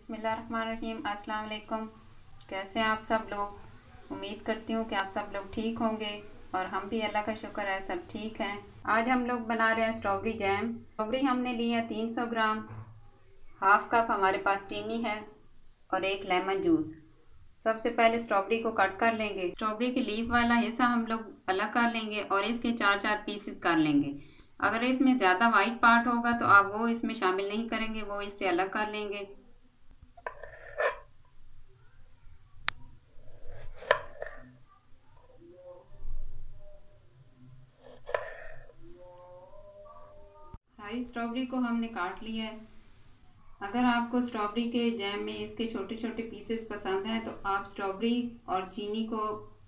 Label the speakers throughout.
Speaker 1: बिस्मिल्लाहिर्रहमानिर्रहीम। अस्सलाम वालेकुम। कैसे हैं आप सब लोग। उम्मीद करती हूँ कि आप सब लोग ठीक होंगे और हम भी अल्लाह का शुक्र है सब ठीक हैं। आज हम लोग बना रहे हैं स्ट्रॉबेरी जैम। स्ट्रॉबेरी हमने ली है 300 ग्राम, हाफ कप हमारे पास चीनी है और एक लेमन जूस। सबसे पहले स्ट्रॉबेरी को कट कर लेंगे। स्ट्रॉबेरी के लीफ वाला हिस्सा हम लोग अलग कर लेंगे और इसके 4-4 पीसेस कर लेंगे। अगर इसमें ज़्यादा वाइट पार्ट होगा तो आप वो इसमें शामिल नहीं करेंगे, वो इससे अलग कर लेंगे। सारी स्ट्रॉबेरी को हमने काट लिया है। अगर आपको स्ट्रॉबेरी के जैम में इसके छोटे छोटे पीसेस पसंद हैं तो आप स्ट्रॉबेरी और चीनी को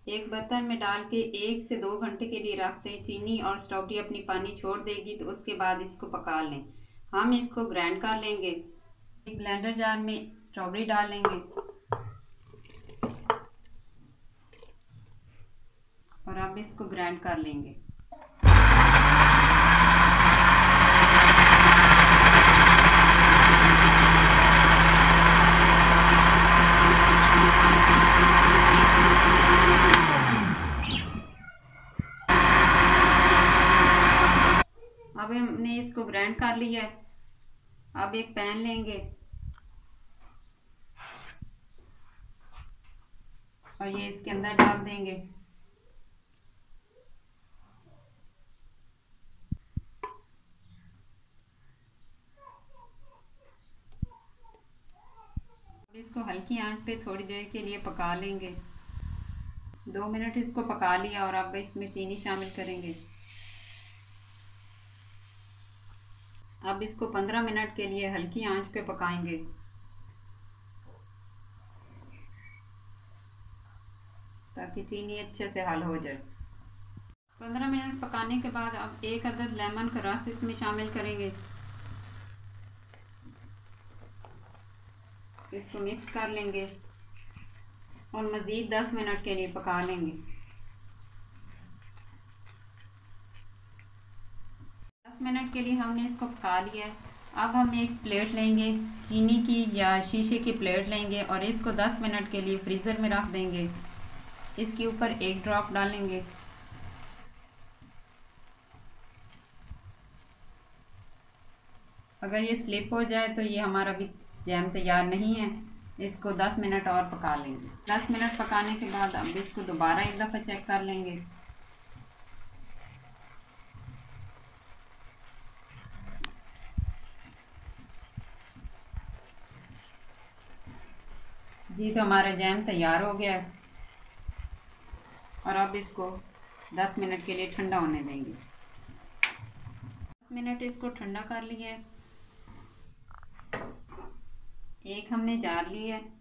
Speaker 1: एक बर्तन में डाल के 1 से 2 घंटे के लिए रख दें। चीनी और स्ट्रॉबेरी अपनी पानी छोड़ देगी तो उसके बाद इसको पका लें। हम इसको ग्राइंड कर लेंगे। एक ब्लेंडर जार में स्ट्रॉबेरी डाल लेंगे और अब इसको ग्राइंड कर लेंगे। अब हमने इसको ग्राइंड कर लिया है। अब एक पैन लेंगे और ये इसके अंदर डाल देंगे। अब इसको हल्की आंच पे थोड़ी देर के लिए पका लेंगे। 2 मिनट इसको पका लिया और अब इसमें चीनी शामिल करेंगे। अब इसको 15 मिनट के लिए हल्की आंच पे पकाएंगे ताकि चीनी अच्छे से हल हो जाए। 15 मिनट पकाने के बाद अब 1 अदद लेमन का रस इसमें शामिल करेंगे। इसको मिक्स कर लेंगे और मज़ीद 10 मिनट के लिए पका लेंगे। 10 मिनट के लिए हमने इसको पका लिया है। अब हम एक प्लेट लेंगे, चीनी की या शीशे की प्लेट लेंगे और इसको 10 मिनट के लिए फ्रीज़र में रख देंगे। इसके ऊपर 1 ड्रॉप डालेंगे। अगर ये स्लिप हो जाए तो ये हमारा भी जैम तैयार नहीं है। इसको 10 मिनट और पका लेंगे। 10 मिनट पकाने के बाद अब इसको दोबारा एक दफ़ा चेक कर लेंगे। जी तो हमारा जैम तैयार हो गया है और अब इसको 10 मिनट के लिए ठंडा होने देंगे। 10 मिनट इसको ठंडा कर लिया है। एक हमने जार लिया है।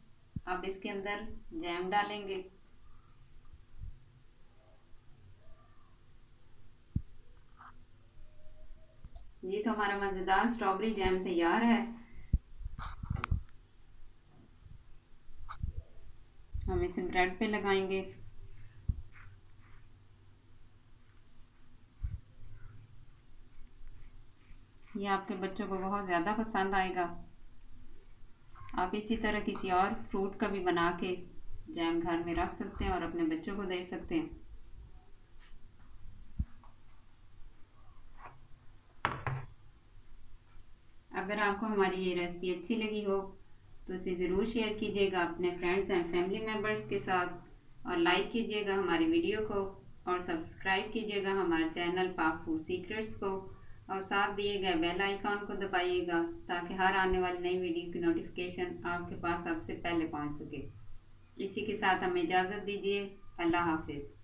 Speaker 1: अब इसके अंदर जैम डालेंगे। जी तो हमारा मज़ेदार स्ट्रॉबेरी जैम तैयार है। हम इसे ब्रेड पे लगाएंगे। ये आपके बच्चों को बहुत ज़्यादा पसंद आएगा। आप इसी तरह किसी और फ्रूट का भी बना के जैम घर में रख सकते हैं और अपने बच्चों को दे सकते हैं। अगर आपको हमारी ये रेसिपी अच्छी लगी हो तो इसे ज़रूर शेयर कीजिएगा अपने फ्रेंड्स एंड फैमिली मेम्बर्स के साथ और लाइक कीजिएगा हमारी वीडियो को और सब्सक्राइब कीजिएगा हमारे चैनल पाक फूड सीक्रेट्स को और साथ दिए गए बेल आइकॉन को दबाइएगा ताकि हर आने वाली नई वीडियो की नोटिफिकेशन आपके पास सबसे पहले पहुंच सके। इसी के साथ हमें इजाज़त दीजिए। अल्लाह हाफिज़।